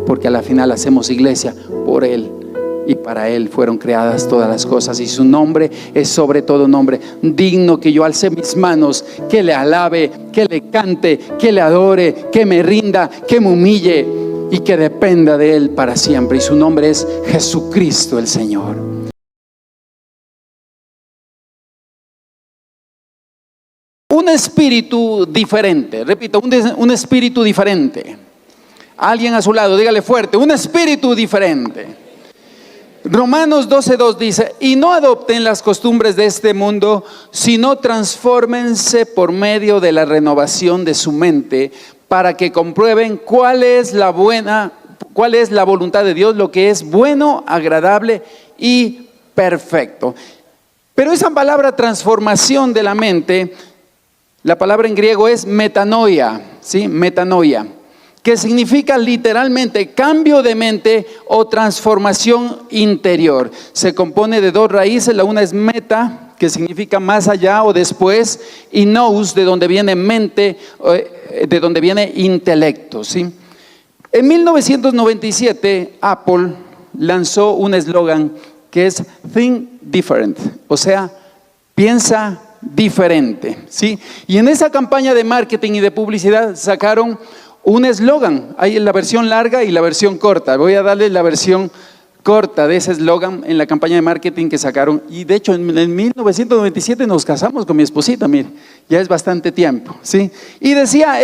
porque a la final hacemos iglesia por Él. Y para Él fueron creadas todas las cosas, y su nombre es sobre todo nombre. Digno que yo alce mis manos, que le alabe, que le cante, que le adore, que me rinda, que me humille y que dependa de Él para siempre. Y su nombre es Jesucristo el Señor. Un espíritu diferente, repito, un espíritu diferente. Alguien a su lado, dígale fuerte, un espíritu diferente. Romanos 12:2 dice: y no adopten las costumbres de este mundo, sino transfórmense por medio de la renovación de su mente, para que comprueben cuál es la voluntad de Dios, lo que es bueno, agradable y perfecto. Pero esa palabra transformación de la mente, la palabra en griego es metanoia, ¿sí? Metanoia, que significa literalmente cambio de mente o transformación interior. Se compone de dos raíces, la una es meta, que significa más allá o después, y nous, de donde viene mente, de donde viene intelecto, ¿sí? En 1997, Apple lanzó un eslogan que es Think Different, o sea, piensa diferente, ¿sí? Y en esa campaña de marketing y de publicidad sacaron un eslogan. Hay la versión larga y la versión corta. Voy a darle la versión corta de ese eslogan en la campaña de marketing que sacaron. Y de hecho en 1997 nos casamos con mi esposita, mire, ya es bastante tiempo, ¿sí? Y decía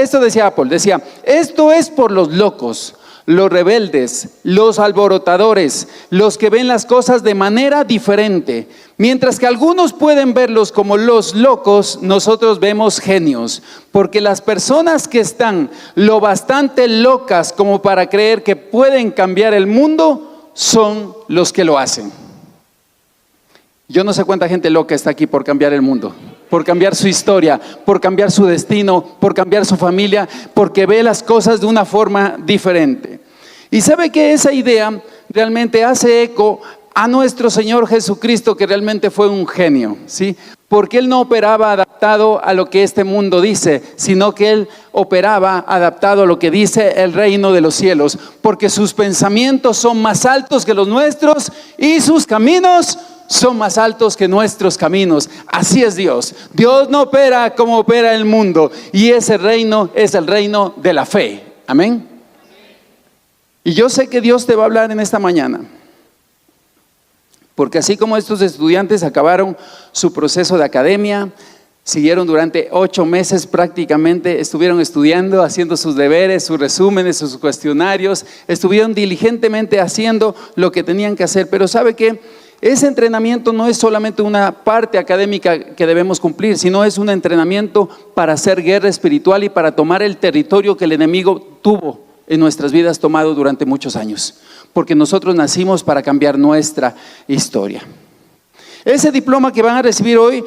Apple, decía: esto es por los locos, los rebeldes, los alborotadores, los que ven las cosas de manera diferente. Mientras que algunos pueden verlos como los locos, nosotros vemos genios. Porque las personas que están lo bastante locas como para creer que pueden cambiar el mundo son los que lo hacen. Yo no sé cuánta gente loca está aquí por cambiar el mundo, por cambiar su historia, por cambiar su destino, por cambiar su familia, porque ve las cosas de una forma diferente. Y sabe que esa idea realmente hace eco a nuestro Señor Jesucristo, que realmente fue un genio, ¿sí? Porque Él no operaba adaptado a lo que este mundo dice, sino que Él operaba adaptado a lo que dice el reino de los cielos, porque sus pensamientos son más altos que los nuestros y sus caminos son más altos que nuestros caminos. Así es Dios. Dios no opera como opera el mundo, y ese reino es el reino de la fe. Amén. Y yo sé que Dios te va a hablar en esta mañana, porque así como estos estudiantes acabaron su proceso de academia, siguieron durante 8 meses prácticamente, estuvieron estudiando, haciendo sus deberes, sus resúmenes, sus cuestionarios, estuvieron diligentemente haciendo lo que tenían que hacer. Pero ¿sabe qué? Ese entrenamiento no es solamente una parte académica que debemos cumplir, sino es un entrenamiento para hacer guerra espiritual y para tomar el territorio que el enemigo tuvo en nuestras vidas tomado durante muchos años, porque nosotros nacimos para cambiar nuestra historia. Ese diploma que van a recibir hoy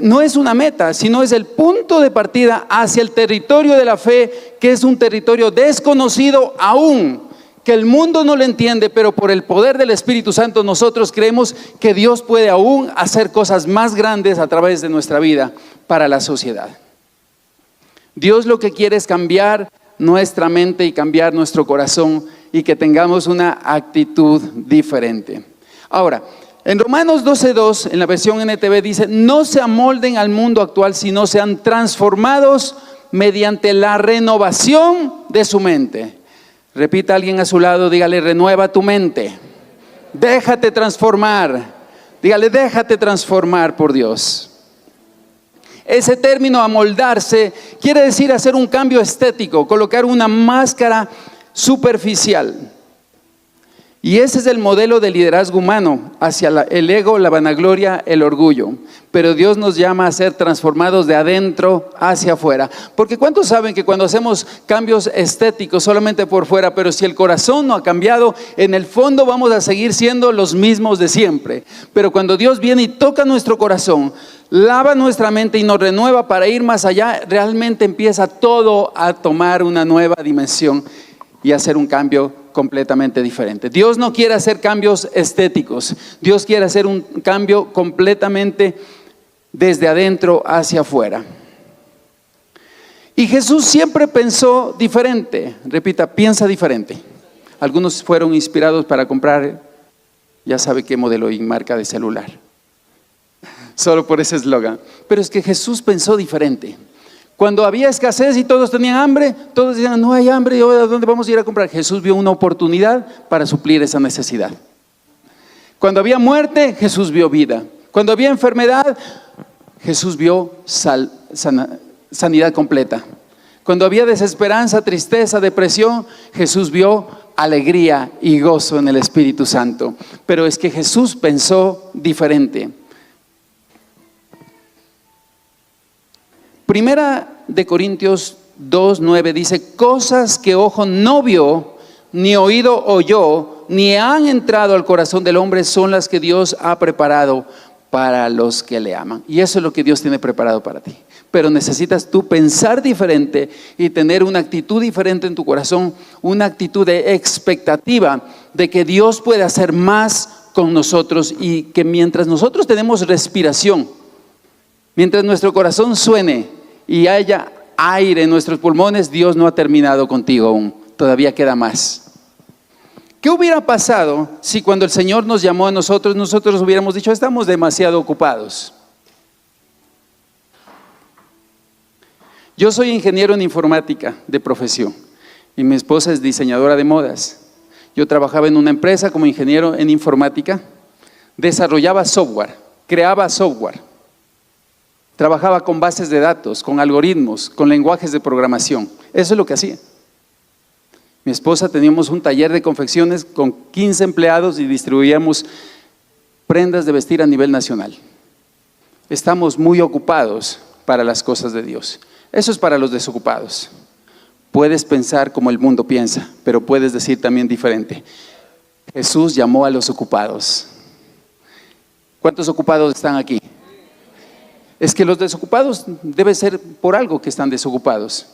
no es una meta, sino es el punto de partida hacia el territorio de la fe, que es un territorio desconocido aún, que el mundo no lo entiende, pero por el poder del Espíritu Santo nosotros creemos que Dios puede aún hacer cosas más grandes a través de nuestra vida para la sociedad. Dios lo que quiere es cambiar nuestra mente y cambiar nuestro corazón, y que tengamos una actitud diferente. Ahora, en Romanos 12:2, en la versión NTV dice: no se amolden al mundo actual, sino sean transformados mediante la renovación de su mente. Repita a alguien a su lado, dígale: renueva tu mente, déjate transformar. Dígale: déjate transformar por Dios. Ese término amoldarse quiere decir hacer un cambio estético, colocar una máscara superficial. Y ese es el modelo de liderazgo humano, hacia el ego, la vanagloria, el orgullo. Pero Dios nos llama a ser transformados de adentro hacia afuera. Porque ¿cuántos saben que cuando hacemos cambios estéticos solamente por fuera, pero si el corazón no ha cambiado, en el fondo vamos a seguir siendo los mismos de siempre? Pero cuando Dios viene y toca nuestro corazón, lava nuestra mente y nos renueva para ir más allá, realmente empieza todo a tomar una nueva dimensión y hacer un cambio completamente diferente. Dios no quiere hacer cambios estéticos, Dios quiere hacer un cambio completamente desde adentro hacia afuera. Y Jesús siempre pensó diferente. Repita: piensa diferente. Algunos fueron inspirados para comprar, ya sabe qué modelo y marca de celular, solo por ese eslogan. Pero es que Jesús pensó diferente. Cuando había escasez y todos tenían hambre, todos decían, no hay hambre, ¿a dónde vamos a ir a comprar? Jesús vio una oportunidad para suplir esa necesidad. Cuando había muerte, Jesús vio vida. Cuando había enfermedad, Jesús vio sanidad completa. Cuando había desesperanza, tristeza, depresión, Jesús vio alegría y gozo en el Espíritu Santo. Pero es que Jesús pensó diferente. Primera de Corintios 2:9 dice, cosas que ojo no vio, ni oído oyó, ni han entrado al corazón del hombre, son las que Dios ha preparado para los que le aman. Y eso es lo que Dios tiene preparado para ti. Pero necesitas tú pensar diferente y tener una actitud diferente en tu corazón, una actitud de expectativa de que Dios puede hacer más con nosotros, y que mientras nosotros tenemos respiración, mientras nuestro corazón suene y haya aire en nuestros pulmones, Dios no ha terminado contigo aún, todavía queda más. ¿Qué hubiera pasado si cuando el Señor nos llamó a nosotros hubiéramos dicho, estamos demasiado ocupados? Yo soy ingeniero en informática de profesión y mi esposa es diseñadora de modas. Yo trabajaba en una empresa como ingeniero en informática, desarrollaba software, creaba software. Trabajaba con bases de datos, con algoritmos, con lenguajes de programación. Eso es lo que hacía. Mi esposa, teníamos un taller de confecciones con 15 empleados y distribuíamos prendas de vestir a nivel nacional. Estamos muy ocupados para las cosas de Dios. Eso es para los desocupados. Puedes pensar como el mundo piensa, pero puedes decir también diferente. Jesús llamó a los ocupados. ¿Cuántos ocupados están aquí? Es que los desocupados debe ser por algo que están desocupados.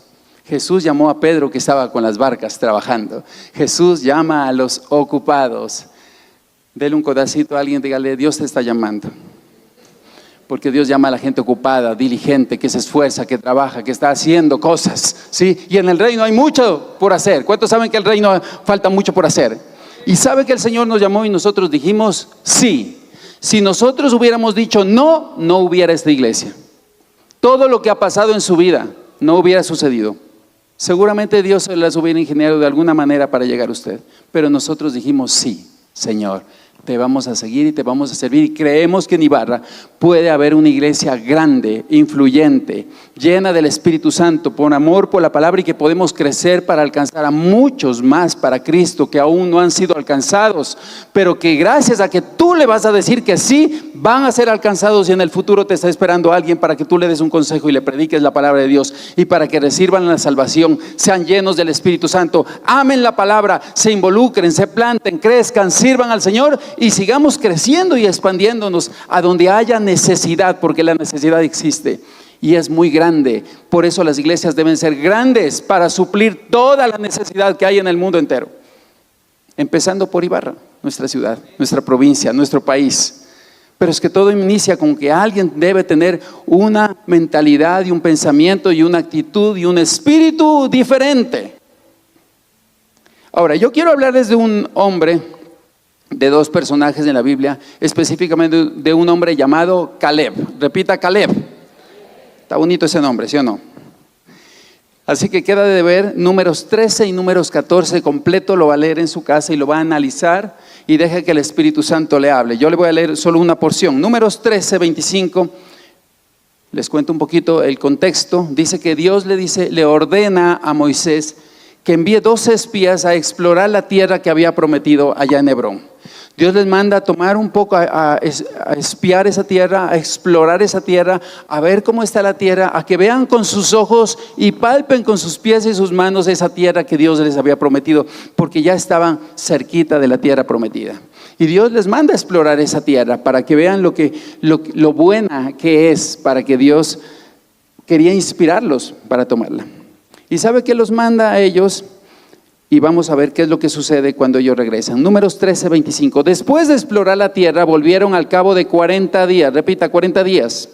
Jesús llamó a Pedro que estaba con las barcas trabajando. Jesús llama a los ocupados. Dele un codacito a alguien, dígale, Dios te está llamando. Porque Dios llama a la gente ocupada, diligente, que se esfuerza, que trabaja, que está haciendo cosas, ¿sí? Y en el reino hay mucho por hacer. ¿Cuántos saben que en el reino falta mucho por hacer? Y sabe que el Señor nos llamó y nosotros dijimos sí. Si nosotros hubiéramos dicho no, no hubiera esta iglesia. Todo lo que ha pasado en su vida no hubiera sucedido. Seguramente Dios se las hubiera ingeniado de alguna manera para llegar a usted. Pero nosotros dijimos sí, Señor, te vamos a seguir y te vamos a servir. Y creemos que en Ibarra puede haber una iglesia grande, influyente, llena del Espíritu Santo, por amor por la palabra, y que podemos crecer para alcanzar a muchos más para Cristo que aún no han sido alcanzados, pero que gracias a que tú le vas a decir que sí, van a ser alcanzados, y en el futuro te está esperando alguien para que tú le des un consejo y le prediques la palabra de Dios, y para que reciban la salvación, sean llenos del Espíritu Santo, amen la palabra, se involucren, se planten, crezcan, sirvan al Señor y sigamos creciendo y expandiéndonos a donde haya necesidad, porque la necesidad existe y es muy grande. Por eso las iglesias deben ser grandes para suplir toda la necesidad que hay en el mundo entero, empezando por Ibarra, nuestra ciudad, nuestra provincia, nuestro país. Pero es que todo inicia con que alguien debe tener una mentalidad y un pensamiento y una actitud y un espíritu diferente. Ahora, yo quiero hablarles de un hombre, de dos personajes en la Biblia, específicamente de un hombre llamado Caleb. Repita, Caleb. Está bonito ese nombre, ¿sí o no? Así que queda de ver Números 13 y Números 14 completo, lo va a leer en su casa y lo va a analizar, y deje que el Espíritu Santo le hable. Yo le voy a leer solo una porción. Números 13, 25. Les cuento un poquito el contexto. Dice que Dios le ordena a Moisés que envíe 12 espías a explorar la tierra que había prometido allá en Hebrón. Dios les manda a tomar un poco, a espiar esa tierra, a explorar esa tierra, a ver cómo está la tierra, a que vean con sus ojos y palpen con sus pies y sus manos esa tierra que Dios les había prometido, porque ya estaban cerquita de la tierra prometida. Y Dios les manda a explorar esa tierra para que vean lo buena que es, para que Dios quería inspirarlos para tomarla. ¿Y sabe qué los manda a ellos? Y vamos a ver qué es lo que sucede cuando ellos regresan. Números 13, 25. Después de explorar la tierra, volvieron al cabo de 40 días. Repita, 40 días.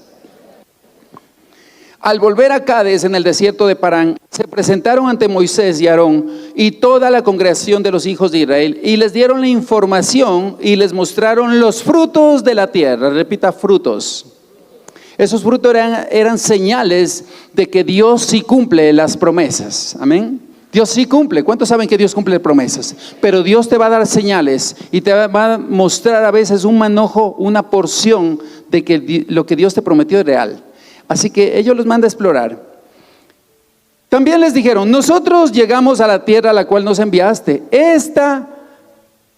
Al volver a Cades en el desierto de Parán, se presentaron ante Moisés y Aarón y toda la congregación de los hijos de Israel y les dieron la información y les mostraron los frutos de la tierra. Repita, frutos. Esos frutos eran señales de que Dios sí cumple las promesas. Amén. Dios sí cumple. ¿Cuántos saben que Dios cumple promesas? Pero Dios te va a dar señales y te va a mostrar a veces un manojo, una porción de que lo que Dios te prometió es real. Así que ellos los manda a explorar. También les dijeron: nosotros llegamos a la tierra a la cual nos enviaste. Esta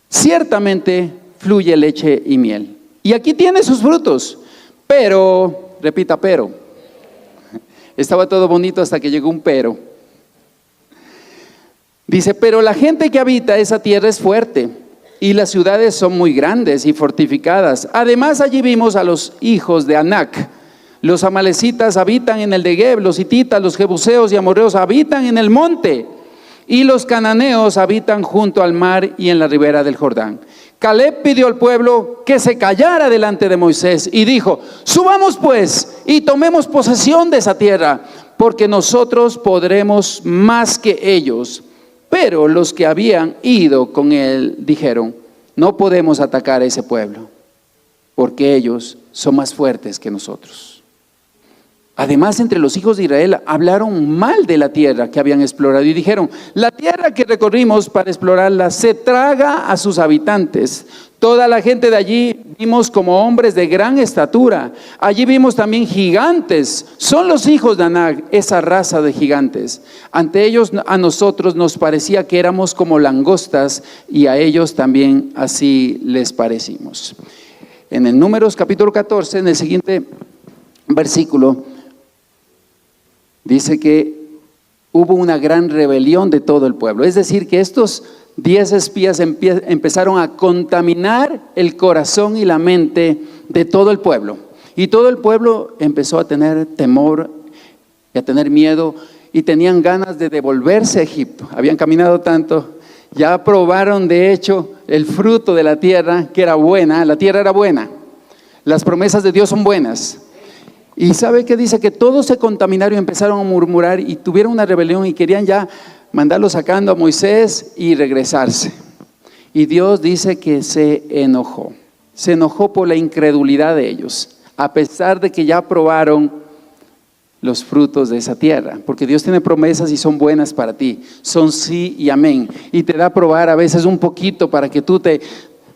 ciertamente fluye leche y miel. Y aquí tiene sus frutos. Pero, repita, pero. Estaba todo bonito hasta que llegó un pero. Dice: pero la gente que habita esa tierra es fuerte y las ciudades son muy grandes y fortificadas. Además, allí vimos a los hijos de Anac. Los amalecitas habitan en el Neguev, los hititas, los jebuseos y amorreos habitan en el monte, y los cananeos habitan junto al mar y en la ribera del Jordán. Caleb pidió al pueblo que se callara delante de Moisés y dijo: subamos pues y tomemos posesión de esa tierra, porque nosotros podremos más que ellos. Pero los que habían ido con él dijeron: no podemos atacar a ese pueblo, porque ellos son más fuertes que nosotros. Además, entre los hijos de Israel hablaron mal de la tierra que habían explorado y dijeron: la tierra que recorrimos para explorarla se traga a sus habitantes. Toda la gente de allí vimos como hombres de gran estatura. Allí vimos también gigantes. Son los hijos de Anac, esa raza de gigantes. Ante ellos, a nosotros nos parecía que éramos como langostas, y a ellos también así les parecimos. En el Números capítulo 14, en el siguiente versículo, dice que hubo una gran rebelión de todo el pueblo. Es decir, que estos 10 espías empezaron a contaminar el corazón y la mente de todo el pueblo. Y todo el pueblo empezó a tener temor y a tener miedo, y tenían ganas de devolverse a Egipto. Habían caminado tanto, ya probaron de hecho el fruto de la tierra, que era buena. La tierra era buena, las promesas de Dios son buenas. Y ¿sabe qué dice? Que todos se contaminaron y empezaron a murmurar y tuvieron una rebelión y querían ya mandarlo sacando a Moisés y regresarse. Y Dios dice que se enojó por la incredulidad de ellos, a pesar de que ya probaron los frutos de esa tierra. Porque Dios tiene promesas y son buenas para ti, son sí y amén. Y te da a probar a veces un poquito para que tú te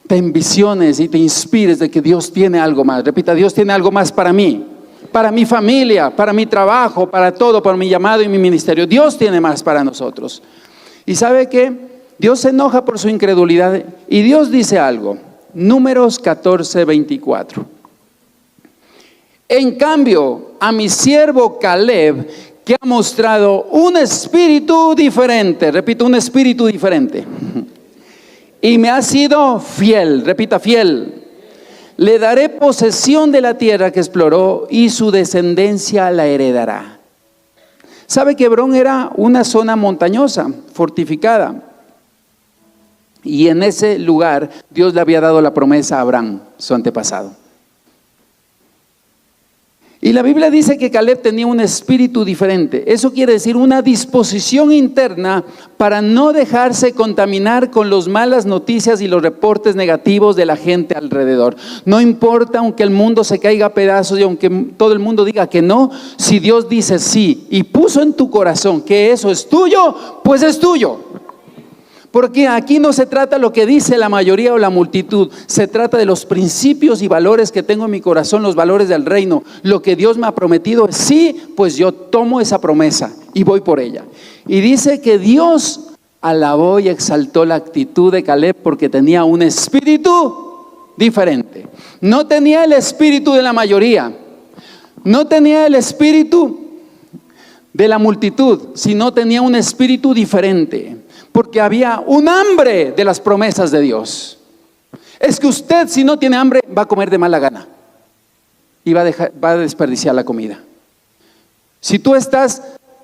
envisiones y te inspires de que Dios tiene algo más. Repita: Dios tiene algo más para mí, para mi familia, para mi trabajo, para todo, para mi llamado y mi ministerio. Dios tiene más para nosotros. ¿Y sabe qué? Dios se enoja por su incredulidad y Dios dice algo. Números 14, 24. En cambio, a mi siervo Caleb, que ha mostrado un espíritu diferente. Repito: un espíritu diferente. Y me ha sido fiel. Repita: fiel. Le daré posesión de la tierra que exploró y su descendencia la heredará. ¿Sabe que Hebrón era una zona montañosa, fortificada? Y en ese lugar Dios le había dado la promesa a Abraham, su antepasado. Y la Biblia dice que Caleb tenía un espíritu diferente. Eso quiere decir una disposición interna para no dejarse contaminar con las malas noticias y los reportes negativos de la gente alrededor. No importa aunque el mundo se caiga a pedazos y aunque todo el mundo diga que no, si Dios dice sí y puso en tu corazón que eso es tuyo, pues es tuyo. Porque aquí no se trata lo que dice la mayoría o la multitud, se trata de los principios y valores que tengo en mi corazón, los valores del reino. Lo que Dios me ha prometido es sí, pues yo tomo esa promesa y voy por ella. Y dice que Dios alabó y exaltó la actitud de Caleb porque tenía un espíritu diferente. No tenía el espíritu de la mayoría, no tenía el espíritu de la multitud, sino tenía un espíritu diferente. Porque había un hambre de las promesas de Dios. Es que usted, si no tiene hambre, va a comer de mala gana y va a desperdiciar la comida. Si tú estás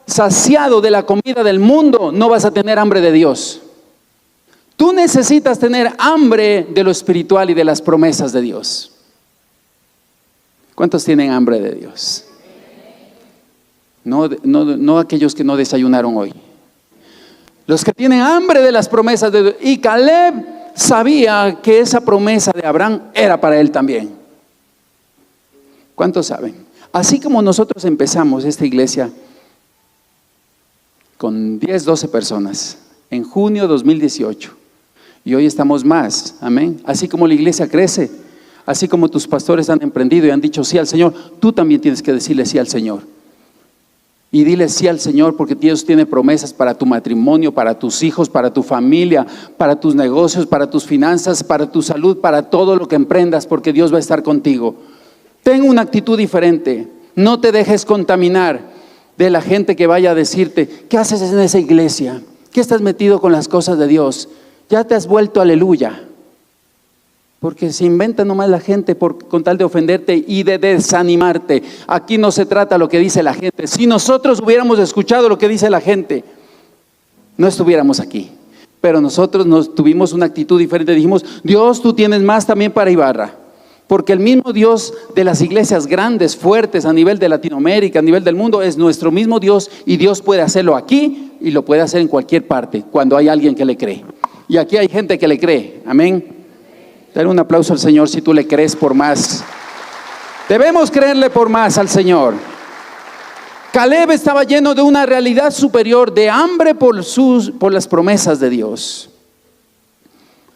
saciado de la comida del mundo, no vas a tener hambre de Dios. Tú necesitas tener hambre de lo espiritual y de las promesas de Dios. ¿Cuántos tienen hambre de Dios? no aquellos que no desayunaron hoy. Los que tienen hambre de las promesas de Dios. Y Caleb sabía que esa promesa de Abraham era para él también. ¿Cuántos saben? Así como nosotros empezamos esta iglesia con 10, 12 personas en junio de 2018 y hoy estamos más, amén. Así como la iglesia crece, así como tus pastores han emprendido y han dicho sí al Señor, tú también tienes que decirle sí al Señor. Y dile sí al Señor, porque Dios tiene promesas para tu matrimonio, para tus hijos, para tu familia, para tus negocios, para tus finanzas, para tu salud, para todo lo que emprendas, porque Dios va a estar contigo. Ten una actitud diferente. No te dejes contaminar de la gente que vaya a decirte, ¿qué haces en esa iglesia? ¿Qué estás metido con las cosas de Dios? Ya te has vuelto aleluya. Porque se inventa nomás la gente con tal de ofenderte y de desanimarte. Aquí no se trata lo que dice la gente. Si nosotros hubiéramos escuchado lo que dice la gente, no estuviéramos aquí. Pero nosotros tuvimos una actitud diferente. Dijimos, Dios, tú tienes más también para Ibarra. Porque el mismo Dios de las iglesias grandes, fuertes a nivel de Latinoamérica, a nivel del mundo, es nuestro mismo Dios. Y Dios puede hacerlo aquí y lo puede hacer en cualquier parte, cuando hay alguien que le cree. Y aquí hay gente que le cree, amén. Dale un aplauso al Señor si tú le crees por más. Debemos creerle por más al Señor. Caleb estaba lleno de una realidad superior, de hambre por las promesas de Dios.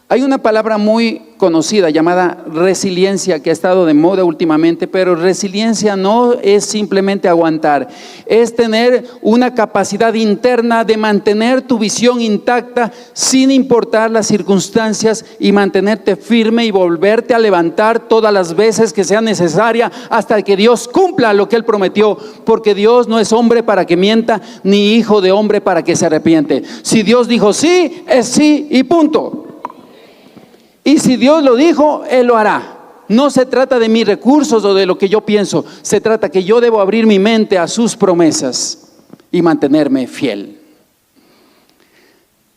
Hay una palabra muy conocida llamada resiliencia que ha estado de moda últimamente, pero resiliencia no es simplemente aguantar, es tener una capacidad interna de mantener tu visión intacta sin importar las circunstancias y mantenerte firme y volverte a levantar todas las veces que sea necesaria hasta que Dios cumpla lo que Él prometió, porque Dios no es hombre para que mienta, ni hijo de hombre para que se arrepiente. Si Dios dijo sí, es sí y punto. Y si Dios lo dijo, Él lo hará. No se trata de mis recursos o de lo que yo pienso. Se trata que yo debo abrir mi mente a sus promesas y mantenerme fiel.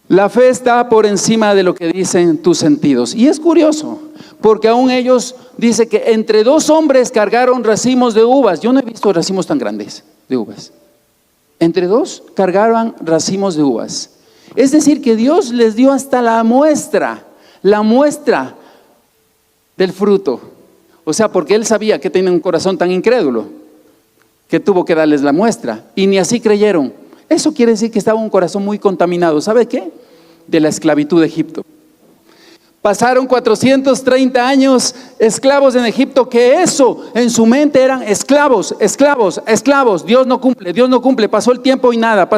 La fe está por encima de lo que dicen tus sentidos. Y es curioso, porque aún ellos dicen que entre dos hombres cargaron racimos de uvas. Yo no he visto racimos tan grandes de uvas. Entre dos cargaron racimos de uvas. Es decir, que Dios les dio hasta la muestra del fruto. O sea, porque Él sabía que tenía un corazón tan incrédulo que tuvo que darles la muestra y ni así creyeron. Eso quiere decir que estaba un corazón muy contaminado. ¿Sabe qué? De la esclavitud de Egipto. Pasaron 430 años esclavos en Egipto, que eso en su mente eran esclavos. Dios no cumple. Pasó el tiempo y nada.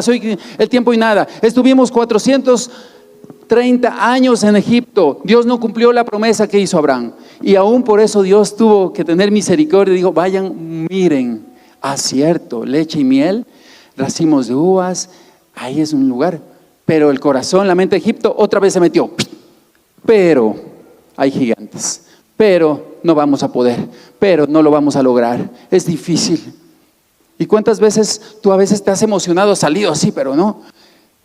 Estuvimos 430 años en Egipto. Dios no cumplió la promesa que hizo Abraham. Y aún por eso Dios tuvo que tener misericordia y dijo, vayan, miren, cierto, leche y miel, racimos de uvas, ahí es un lugar. Pero el corazón, la mente de Egipto otra vez se metió. Pero hay gigantes, pero no vamos a poder, pero no lo vamos a lograr, es difícil. ¿Y cuántas veces tú a veces te has emocionado, salido así, pero no?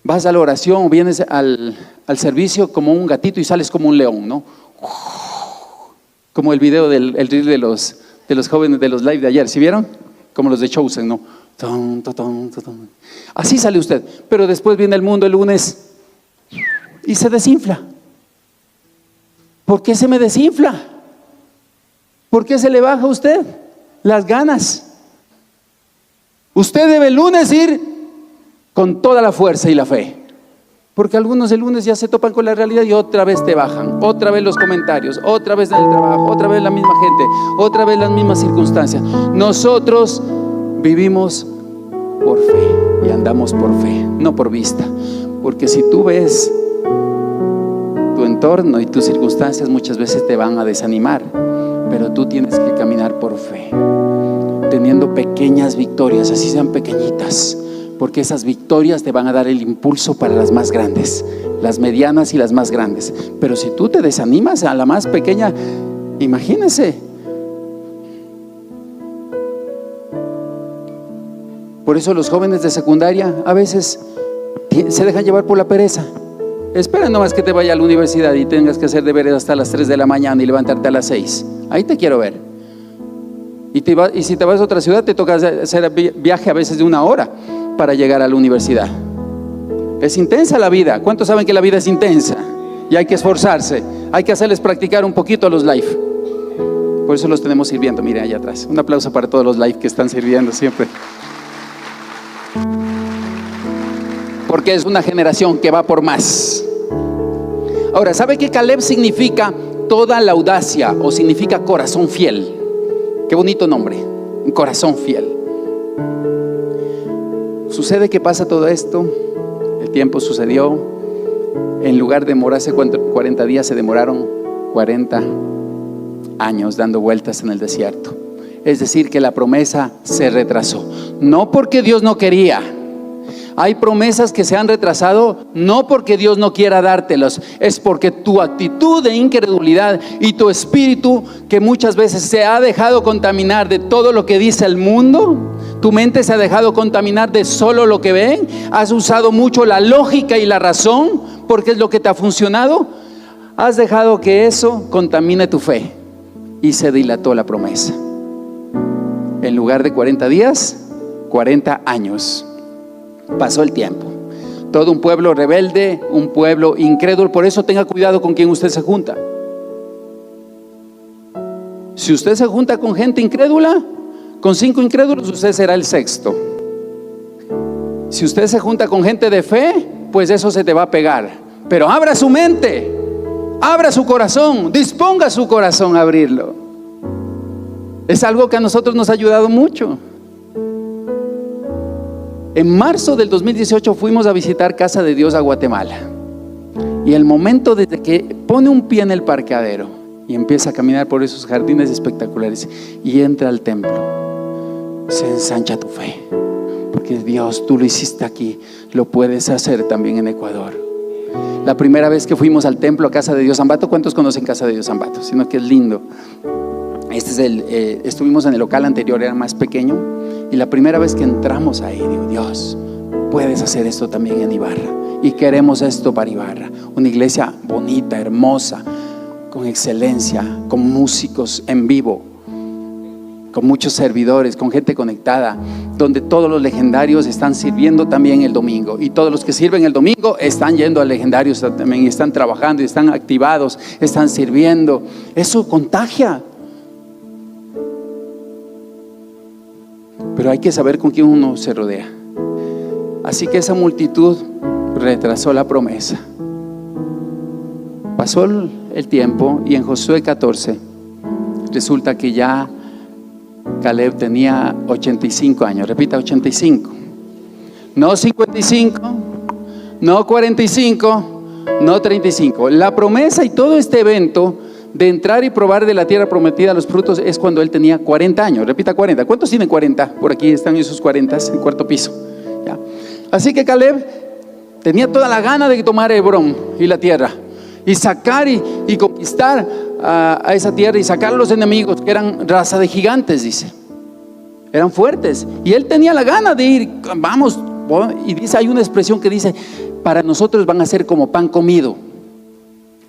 Vas a la oración, vienes al servicio como un gatito y sales como un león, ¿no? Como el video del reel de los jóvenes de los live de ayer, ¿sí vieron? Como los de Chosen, ¿no? Así sale usted, pero después viene el mundo el lunes y se desinfla. ¿Por qué se me desinfla? ¿Por qué se le baja a usted las ganas? Usted debe el lunes ir con toda la fuerza y la fe. Porque algunos el lunes ya se topan con la realidad y otra vez te bajan. Otra vez los comentarios, otra vez en el trabajo, otra vez la misma gente, otra vez las mismas circunstancias. Nosotros vivimos por fe y andamos por fe, no por vista. Porque si tú ves tu entorno y tus circunstancias, muchas veces te van a desanimar, pero tú tienes que caminar por fe, teniendo pequeñas victorias, así sean pequeñitas, porque esas victorias te van a dar el impulso para las más grandes, las medianas y las más grandes. Pero si tú te desanimas a la más pequeña, imagínese. Por eso los jóvenes de secundaria a veces se dejan llevar por la pereza. Espera nomás que te vaya a la universidad y tengas que hacer deberes hasta las 3 de la mañana y levantarte a las 6. Ahí te quiero ver. Y si te vas a otra ciudad, te toca hacer viaje a veces de 1 hora para llegar a la universidad. Es intensa la vida. ¿Cuántos saben que la vida es intensa? Y hay que esforzarse. Hay que hacerles practicar un poquito a los live. Por eso los tenemos sirviendo. Miren allá atrás. Un aplauso para todos los live que están sirviendo siempre. Porque es una generación que va por más. Ahora, ¿sabe qué Caleb significa? Toda la audacia, o significa corazón fiel. Qué bonito nombre, un corazón fiel. Sucede que pasa todo esto, el tiempo sucedió, en lugar de demorarse 40 días, se demoraron 40 años dando vueltas en el desierto. Es decir, que la promesa se retrasó, no porque Dios no quería. Hay promesas que se han retrasado no porque Dios no quiera dártelos, es porque tu actitud de incredulidad y tu espíritu, que muchas veces se ha dejado contaminar de todo lo que dice el mundo, tu mente se ha dejado contaminar de solo lo que ven, has usado mucho la lógica y la razón porque es lo que te ha funcionado, has dejado que eso contamine tu fe y se dilató la promesa. En lugar de 40 días, 40 años. Pasó el tiempo. Todo un pueblo rebelde, un pueblo incrédulo. Por eso tenga cuidado con quien usted se junta. Si usted se junta con gente incrédula, con 5 incrédulos, usted será el 6º. Si usted se junta con gente de fe, pues eso se te va a pegar. Pero abra su mente, abra su corazón, disponga su corazón a abrirlo. Es algo que a nosotros nos ha ayudado mucho. En marzo del 2018 fuimos a visitar Casa de Dios a Guatemala. Y el momento desde que pone un pie en el parqueadero y empieza a caminar por esos jardines espectaculares y entra al templo, se ensancha tu fe. Porque Dios, tú lo hiciste aquí, lo puedes hacer también en Ecuador. La primera vez que fuimos al templo a Casa de Dios Ambato, ¿cuántos conocen Casa de Dios Ambato? Sino que es lindo. Estuvimos en el local anterior, era más pequeño. Y la primera vez que entramos ahí, digo, Dios, puedes hacer esto también en Ibarra. Y queremos esto para Ibarra. Una iglesia bonita, hermosa, con excelencia, con músicos en vivo, con muchos servidores, con gente conectada, donde todos los legendarios están sirviendo también el domingo. Y todos los que sirven el domingo están yendo a legendarios también, están trabajando, están activados, están sirviendo. Eso contagia. Pero hay que saber con quién uno se rodea. Así que esa multitud retrasó la promesa. Pasó el tiempo y en Josué 14 resulta que ya Caleb tenía 85 años. Repita, 85. No 55, no 45, no 35. La promesa y todo este evento de entrar y probar de la tierra prometida los frutos es cuando él tenía 40 años. Repita, 40. ¿Cuántos tienen 40? Por aquí están esos 40 en cuarto piso. ¿Ya? Así que Caleb tenía toda la gana de tomar Hebrón y la tierra y sacar y conquistar a esa tierra y sacar a los enemigos que eran raza de gigantes, dice. Eran fuertes y él tenía la gana de ir. Vamos, y dice, hay una expresión que dice, para nosotros van a ser como pan comido.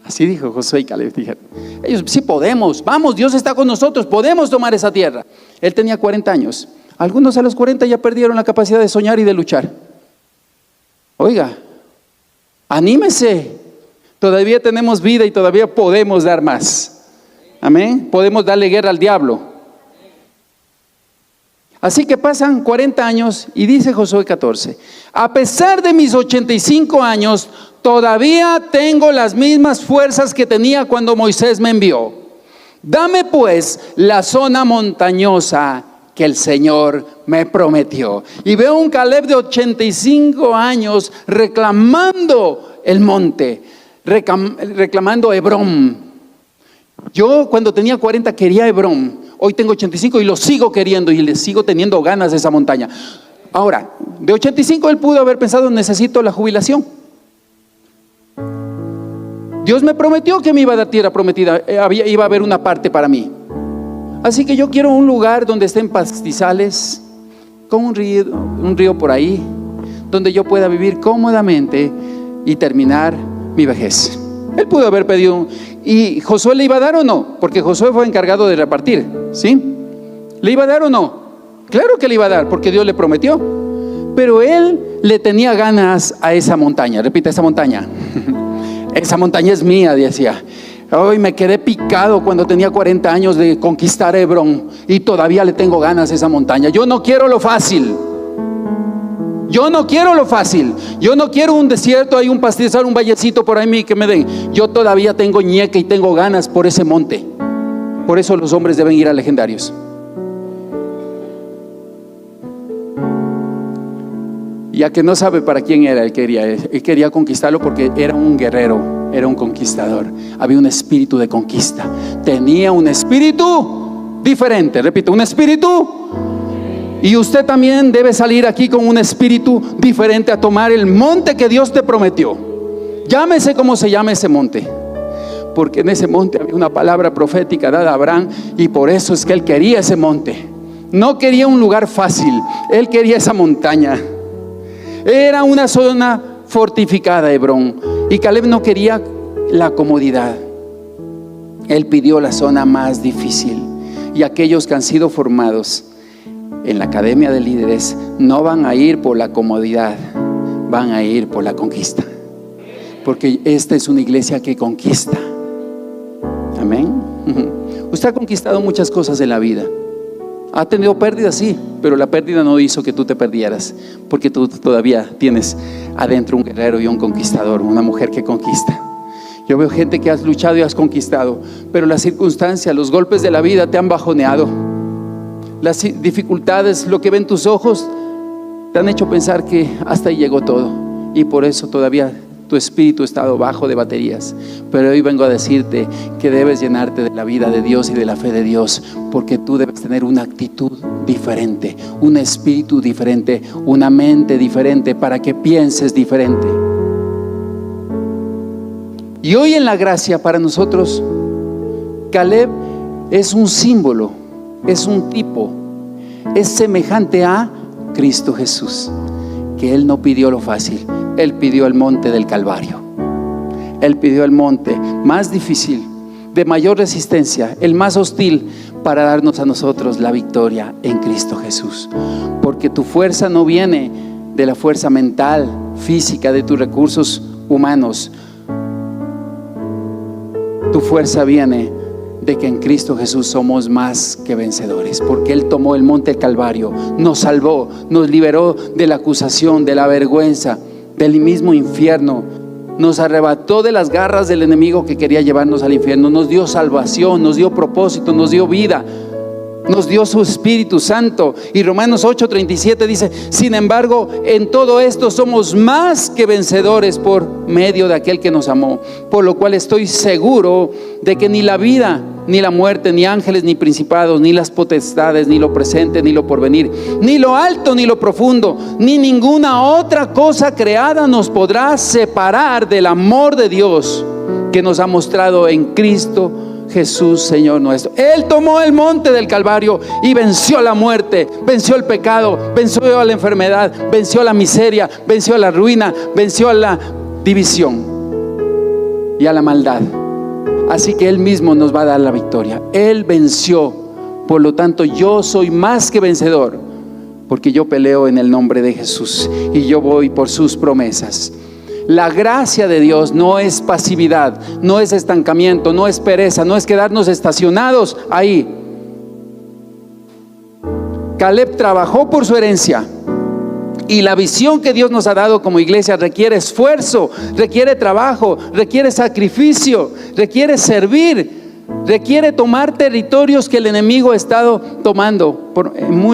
Así dijo Josué y Caleb. Dijeron, ellos, sí podemos, vamos, Dios está con nosotros, podemos tomar esa tierra. Él tenía 40 años. Algunos a los 40 ya perdieron la capacidad de soñar y de luchar. Oiga, anímese. Todavía tenemos vida y todavía podemos dar más. Amén. Podemos darle guerra al diablo. Así que pasan 40 años y dice Josué 14, a pesar de mis 85 años, todavía tengo las mismas fuerzas que tenía cuando Moisés me envió. Dame pues la zona montañosa que el Señor me prometió. Y veo un Caleb de 85 años reclamando el monte, reclamando Hebrón. Yo cuando tenía 40 quería Hebrón. Hoy tengo 85 y lo sigo queriendo y le sigo teniendo ganas de esa montaña. Ahora, de 85 él pudo haber pensado, necesito la jubilación. Dios me prometió que me iba a dar tierra prometida, iba a haber una parte para mí. Así que yo quiero un lugar donde estén pastizales, con un río por ahí, donde yo pueda vivir cómodamente y terminar mi vejez. Él pudo haber pedido, ¿y Josué le iba a dar o no? Porque Josué fue encargado de repartir, ¿sí? ¿Le iba a dar o no? Claro que le iba a dar, porque Dios le prometió. Pero él le tenía ganas a esa montaña. Repita, esa montaña. Esa montaña es mía, decía. Hoy me quedé picado cuando tenía 40 años de conquistar Hebrón y todavía le tengo ganas a esa montaña. Yo no quiero lo fácil. Yo no quiero lo fácil. Yo no quiero un desierto, hay un pastizal, un vallecito por ahí que me den. Yo todavía tengo ñeque y tengo ganas por ese monte. Por eso los hombres deben ir a legendarios. Ya que no sabe para quién era, él quería conquistarlo porque era un guerrero, era un conquistador. Había un espíritu de conquista. Tenía un espíritu diferente. Repito, un espíritu. Y usted también debe salir aquí con un espíritu diferente a tomar el monte que Dios te prometió. Llámese como se llame ese monte, porque en ese monte había una palabra profética dada a Abraham, y por eso es que él quería ese monte. No quería un lugar fácil, él quería esa montaña. Era una zona fortificada, Hebrón, y Caleb no quería la comodidad. Él pidió la zona más difícil. Y aquellos que han sido formados en la Academia de Líderes no van a ir por la comodidad, van a ir por la conquista, porque esta es una iglesia que conquista. Amén. Usted ha conquistado muchas cosas en la vida. Ha tenido pérdidas, sí, pero la pérdida no hizo que tú te perdieras, porque tú todavía tienes adentro un guerrero y un conquistador, una mujer que conquista. Yo veo gente que has luchado y has conquistado, pero las circunstancias, los golpes de la vida te han bajoneado. Las dificultades, lo que ven tus ojos, te han hecho pensar que hasta ahí llegó todo, y por eso todavía tu espíritu ha estado bajo de baterías. Pero hoy vengo a decirte que debes llenarte de la vida de Dios y de la fe de Dios, porque tú debes tener una actitud diferente, un espíritu diferente, una mente diferente, para que pienses diferente. Y hoy en la gracia para nosotros, Caleb es un símbolo, es un tipo, es semejante a Cristo Jesús, que Él no pidió lo fácil, Él pidió el monte del Calvario. Él pidió el monte más difícil, de mayor resistencia, el más hostil, para darnos a nosotros la victoria en Cristo Jesús. Porque tu fuerza no viene de la fuerza mental, física, de tus recursos humanos. Tu fuerza viene de que en Cristo Jesús somos más que vencedores, porque Él tomó el monte del Calvario, nos salvó, nos liberó de la acusación, de la vergüenza, del mismo infierno, nos arrebató de las garras del enemigo que quería llevarnos al infierno, nos dio salvación, nos dio propósito, nos dio vida, nos dio su Espíritu Santo. Y Romanos 8:37 dice: sin embargo, en todo esto somos más que vencedores por medio de aquel que nos amó, por lo cual estoy seguro de que ni la vida, ni la muerte, ni ángeles, ni principados, ni las potestades, ni lo presente, ni lo porvenir, ni lo alto, ni lo profundo, ni ninguna otra cosa creada nos podrá separar del amor de Dios que nos ha mostrado en Cristo Jesús, Señor nuestro. Él tomó el monte del Calvario y venció la muerte, venció el pecado, venció a la enfermedad, venció a la miseria, venció a la ruina, venció a la división y a la maldad. Así que Él mismo nos va a dar la victoria. Él venció. Por lo tanto, yo soy más que vencedor, porque yo peleo en el nombre de Jesús y yo voy por sus promesas. La gracia de Dios no es pasividad, no es estancamiento, no es pereza, no es quedarnos estacionados ahí. Caleb trabajó por su herencia, y la visión que Dios nos ha dado como iglesia requiere esfuerzo, requiere trabajo, requiere sacrificio, requiere servir, requiere tomar territorios que el enemigo ha estado tomando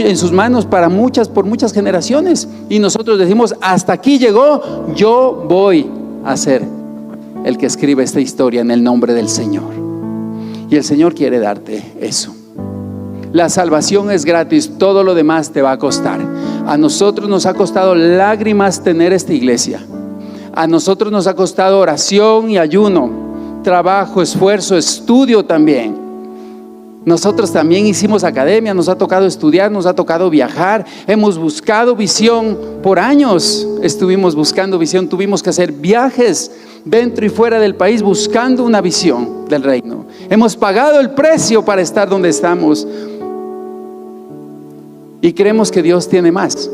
en sus manos por muchas generaciones. Y nosotros decimos: hasta aquí llegó, yo voy a ser el que escribe esta historia en el nombre del Señor. Y el Señor quiere darte eso. La salvación es gratis, todo lo demás te va a costar. A nosotros nos ha costado lágrimas tener esta iglesia. A nosotros nos ha costado oración y ayuno, trabajo, esfuerzo, estudio también. Nosotros también hicimos academia, nos ha tocado estudiar, nos ha tocado viajar, hemos buscado visión por años. Estuvimos buscando visión, tuvimos que hacer viajes dentro y fuera del país buscando una visión del reino. Hemos pagado el precio para estar donde estamos. Y creemos que Dios tiene más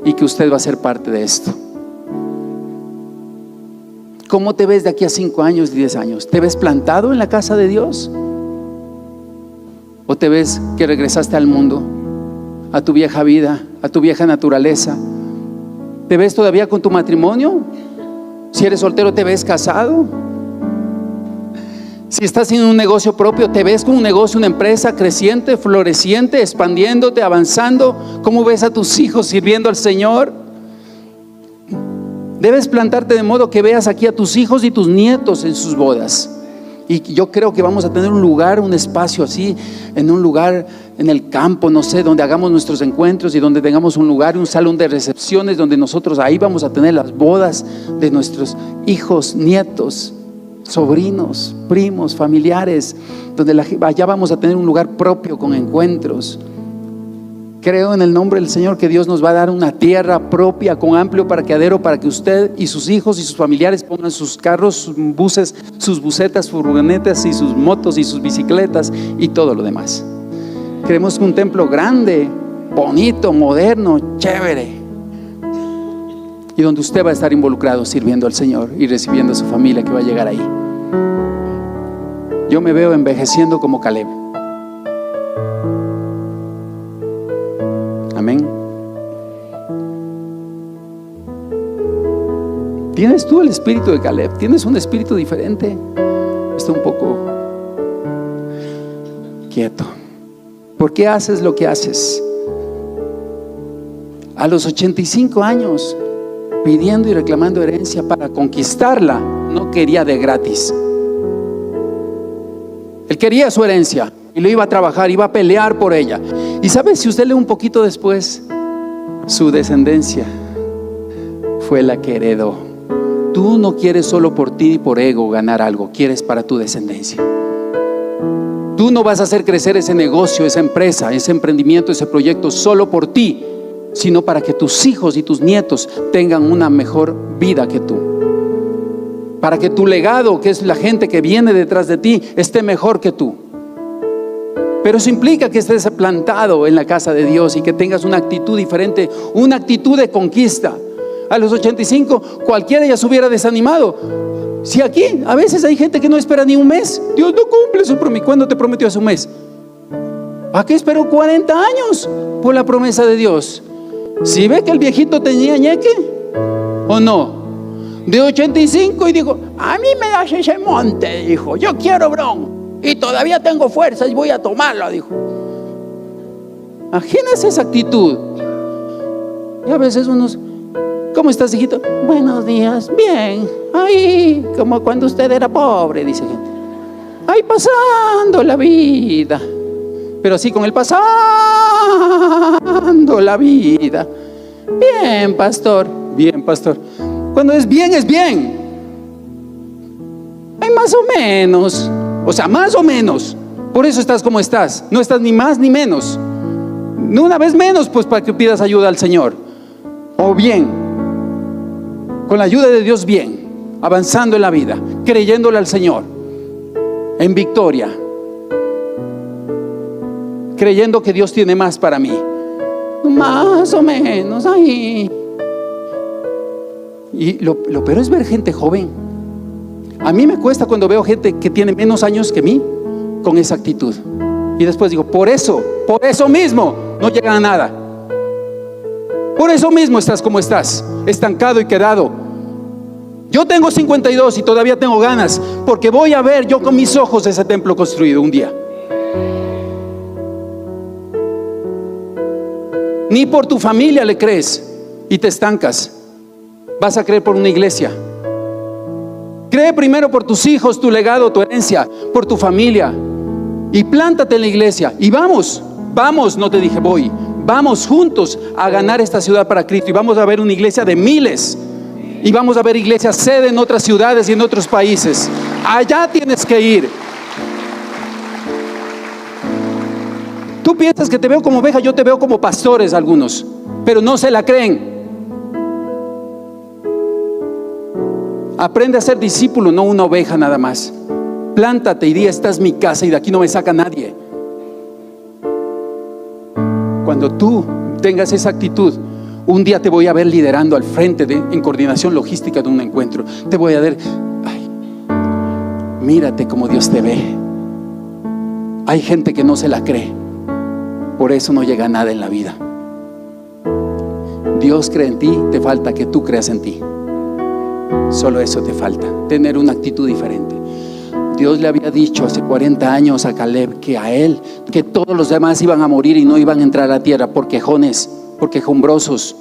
y que usted va a ser parte de esto. ¿Cómo te ves de aquí a 5 años, 10 años? ¿Te ves plantado en la casa de Dios? ¿O te ves que regresaste al mundo, a tu vieja vida, a tu vieja naturaleza? ¿Te ves todavía con tu matrimonio? Si eres soltero, ¿te ves casado? Si estás en un negocio propio, ¿te ves con un negocio, una empresa creciente, floreciente, expandiéndote, avanzando? ¿Cómo ves a tus hijos sirviendo al Señor? Debes plantarte de modo que veas aquí a tus hijos y tus nietos en sus bodas. Y yo creo que vamos a tener un lugar, un espacio así, en un lugar en el campo, no sé, donde hagamos nuestros encuentros y donde tengamos un lugar, un salón de recepciones, donde nosotros ahí vamos a tener las bodas de nuestros hijos, nietos, sobrinos, primos, familiares, donde allá vamos a tener un lugar propio con encuentros. Creo en el nombre del Señor que Dios nos va a dar una tierra propia con amplio parqueadero para que usted y sus hijos y sus familiares pongan sus carros, sus buses, sus busetas, furgonetas y sus motos y sus bicicletas y todo lo demás. Queremos un templo grande, bonito, moderno, chévere, y donde usted va a estar involucrado sirviendo al Señor y recibiendo a su familia que va a llegar ahí. Yo me veo envejeciendo como Caleb. Amén. ¿Tienes tú el espíritu de Caleb? ¿Tienes un espíritu diferente? Está un poco quieto. ¿Por qué haces lo que haces? A los 85 años, pidiendo y reclamando herencia para conquistarla, no quería de gratis. Él quería su herencia y lo iba a trabajar, iba a pelear por ella. Y sabe, si usted lee un poquito después, su descendencia fue la que heredó. Tú no quieres solo por ti y por ego ganar algo, quieres para tu descendencia. Tú no vas a hacer crecer ese negocio, esa empresa, ese emprendimiento, ese proyecto solo por ti, sino para que tus hijos y tus nietos tengan una mejor vida que tú. Para que tu legado, que es la gente que viene detrás de ti, esté mejor que tú. Pero eso implica que estés plantado en la casa de Dios y que tengas una actitud diferente, una actitud de conquista. A los 85 cualquiera ya se hubiera desanimado. Si aquí a veces hay gente que no espera ni un mes, Dios no cumple su promesa. ¿Cuándo te prometió hace un mes? ¿A qué esperó 40 años por la promesa de Dios? ¿Si ve que el viejito tenía ñeque o no? De 85 y dijo, a mí me das ese monte, dijo, yo quiero bron y todavía tengo fuerzas y voy a tomarlo, dijo. Imagínese esa actitud. Y a veces unos, ¿cómo estás, hijito? Buenos días, bien. Ay, como cuando usted era pobre, dice gente. Ay, pasando la vida. Pero así con el pasando la vida. Bien, pastor. Bien, pastor. Cuando es bien, es bien. Hay más o menos. O sea, más o menos. Por eso estás como estás. No estás ni más ni menos. Ni una vez menos, pues, para que pidas ayuda al Señor. O bien, con la ayuda de Dios, bien, avanzando en la vida, creyéndole al Señor, en victoria, creyendo que Dios tiene más para mí. Más o menos ahí. Y lo peor es ver gente joven. A mí me cuesta cuando veo gente que tiene menos años que mí con esa actitud. Y después digo, por eso mismo no llegan a nada. Por eso mismo estás como estás, estancado y quedado. Yo tengo 52 y todavía tengo ganas, porque voy a ver yo con mis ojos ese templo construido un día. Ni por tu familia le crees y te estancas. Vas a creer por una iglesia. Cree primero por tus hijos, tu legado, tu herencia, por tu familia, y plántate en la iglesia. Y vamos, no te dije voy, vamos juntos a ganar esta ciudad para Cristo. Y vamos a ver una iglesia de miles. Y vamos a ver iglesias sede en otras ciudades y en otros países. Allá tienes que ir. Tú piensas que te veo como oveja, yo te veo como pastores algunos, pero no se la creen. Aprende a ser discípulo, no una oveja nada más. Plántate y di, esta es mi casa y de aquí no me saca nadie. Cuando cuando tú tengas esa actitud, un día te voy a ver liderando al frente en coordinación logística de un encuentro. Te voy a ver, ay, mírate como Dios te ve. Hay gente que no se la cree, por eso no llega a nada en la vida. Dios cree en ti, te falta que tú creas en ti. Solo eso te falta, tener una actitud diferente. Dios le había dicho hace 40 años a Caleb que a él, que todos los demás iban a morir y no iban a entrar a la tierra por quejones, por quejumbrosos,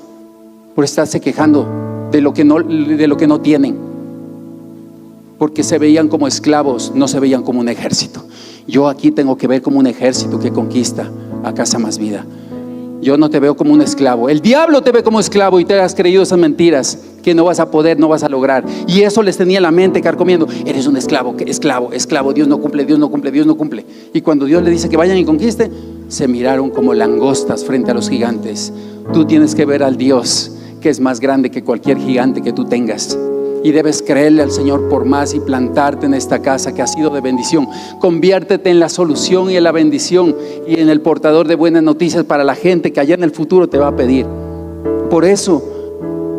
por estarse quejando de lo que no tienen, porque se veían como esclavos, no se veían como un ejército. Yo aquí tengo que ver como un ejército que conquista a Casa Más Vida. Yo no te veo como un esclavo. El diablo te ve como esclavo y te has creído esas mentiras que no vas a poder, no vas a lograr. Y eso les tenía la mente carcomiendo. Eres un esclavo, esclavo. Dios no cumple. Y cuando Dios le dice que vayan y conquisten, se miraron como langostas frente a los gigantes. Tú tienes que ver al Dios que es más grande que cualquier gigante que tú tengas. Y debes creerle al Señor por más y plantarte en esta casa que ha sido de bendición. Conviértete en la solución y en la bendición y en el portador de buenas noticias para la gente que allá en el futuro te va a pedir. Por eso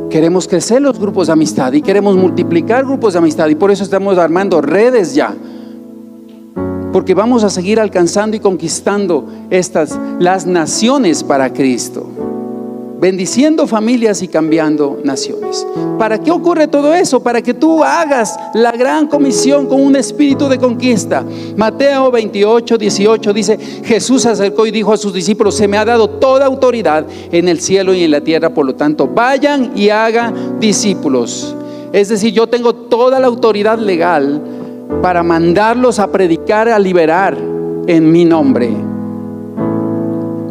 queremos crecer los grupos de amistad y queremos multiplicar grupos de amistad, y por eso estamos armando redes ya, porque vamos a seguir alcanzando y conquistando las naciones para Cristo, bendiciendo familias y cambiando naciones. ¿Para qué ocurre todo eso? Para que tú hagas la gran comisión con un espíritu de conquista. Mateo 28:18 dice: Jesús se acercó y dijo a sus discípulos: se me ha dado toda autoridad en el cielo y en la tierra, por lo tanto vayan y hagan discípulos. Es decir, yo tengo toda la autoridad legal para mandarlos a predicar, a liberar en mi nombre.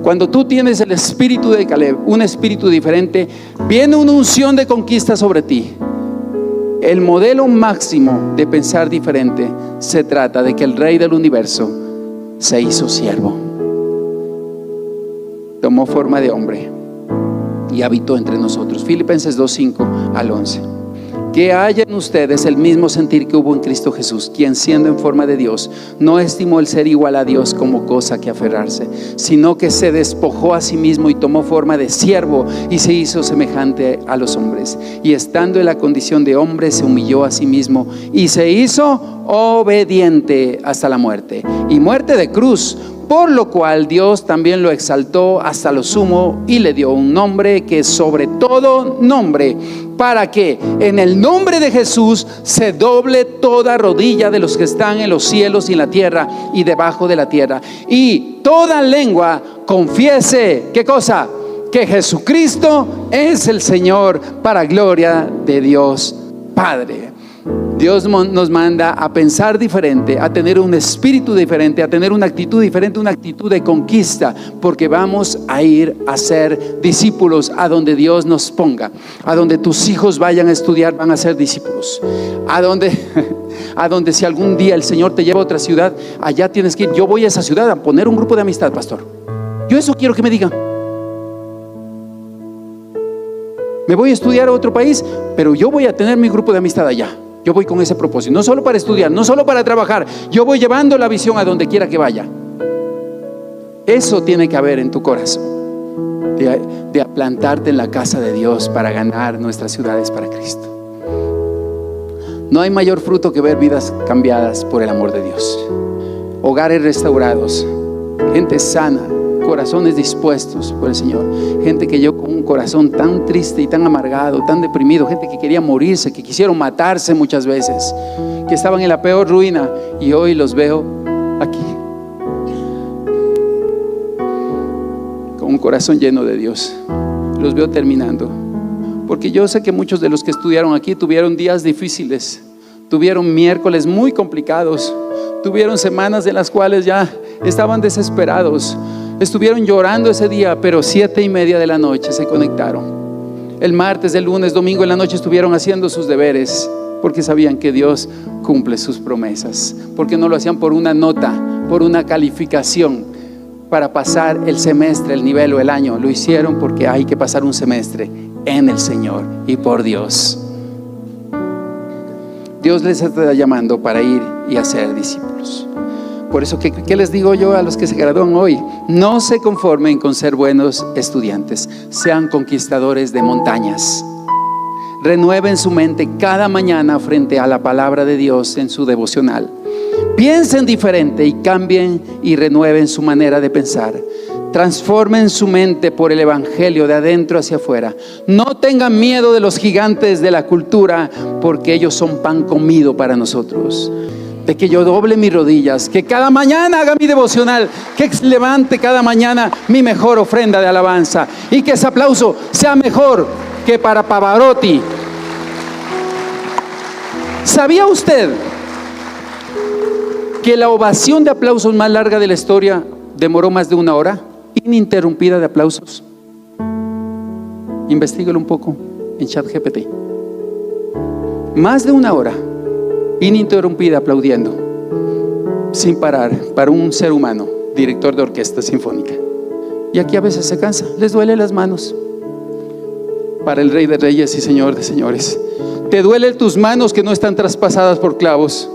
Cuando tú tienes el espíritu de Caleb, un espíritu diferente, viene una unción de conquista sobre ti. El modelo máximo de pensar diferente se trata de que el Rey del universo se hizo siervo, tomó forma de hombre y habitó entre nosotros. Filipenses 2:5-11. Que haya en ustedes el mismo sentir que hubo en Cristo Jesús, quien siendo en forma de Dios no estimó el ser igual a Dios como cosa que aferrarse, sino que se despojó a sí mismo y tomó forma de siervo y se hizo semejante a los hombres, y estando en la condición de hombre se humilló a sí mismo y se hizo obediente hasta la muerte, y muerte de cruz. Por lo cual Dios también lo exaltó hasta lo sumo y le dio un nombre que es sobre todo nombre, para que en el nombre de Jesús se doble toda rodilla de los que están en los cielos y en la tierra y debajo de la tierra, y toda lengua confiese, ¿qué cosa? Que Jesucristo es el Señor, para gloria de Dios Padre. Dios nos manda a pensar diferente, a tener un espíritu diferente, a tener una actitud diferente, una actitud de conquista, porque vamos a ir a ser discípulos a donde Dios nos ponga. A donde tus hijos vayan a estudiar, van a ser discípulos. A donde si algún día el Señor te lleva a otra ciudad, allá tienes que ir. Yo voy a esa ciudad a poner un grupo de amistad, pastor. Yo eso quiero que me digan. Me voy a estudiar a otro país, pero yo voy a tener mi grupo de amistad allá. Yo voy con ese propósito, no solo para estudiar, no solo para trabajar. Yo voy llevando la visión a donde quiera que vaya. Eso tiene que haber en tu corazón, de plantarte en la casa de Dios para ganar nuestras ciudades para Cristo. No hay mayor fruto que ver vidas cambiadas por el amor de Dios, hogares restaurados, gente sana, corazones dispuestos por el Señor, gente que llegó con un corazón tan triste y tan amargado, tan deprimido, gente que quería morirse, que quisieron matarse muchas veces, que estaban en la peor ruina, y hoy los veo aquí con un corazón lleno de Dios. Los veo terminando, porque yo sé que muchos de los que estudiaron aquí tuvieron días difíciles, tuvieron miércoles muy complicados, tuvieron semanas en las cuales ya estaban desesperados. Estuvieron llorando ese día, pero 7:30 de la noche se conectaron. El martes, el lunes, domingo en la noche estuvieron haciendo sus deberes, porque sabían que Dios cumple sus promesas, porque no lo hacían por una nota, por una calificación para pasar el semestre, el nivel o el año. Lo hicieron porque hay que pasar un semestre en el Señor y por Dios. Dios les está llamando para ir y hacer discípulos. Por eso, ¿qué les digo yo a los que se gradúan hoy? No se conformen con ser buenos estudiantes, sean conquistadores de montañas. Renueven su mente cada mañana frente a la palabra de Dios en su devocional. Piensen diferente y cambien y renueven su manera de pensar. Transformen su mente por el evangelio de adentro hacia afuera. No tengan miedo de los gigantes de la cultura, porque ellos son pan comido para nosotros. De que yo doble mis rodillas, que cada mañana haga mi devocional, que levante cada mañana mi mejor ofrenda de alabanza, y que ese aplauso sea mejor que para Pavarotti. ¿Sabía usted que la ovación de aplausos más larga de la historia demoró más de 1 hora, ininterrumpida de aplausos? Investíguelo un poco en ChatGPT. Más de 1 hora ininterrumpida aplaudiendo sin parar para un ser humano, director de orquesta sinfónica. Y aquí a veces se cansa, les duele las manos. Para el Rey de Reyes y Señor de Señores, ¿te duelen tus manos que no están traspasadas por clavos?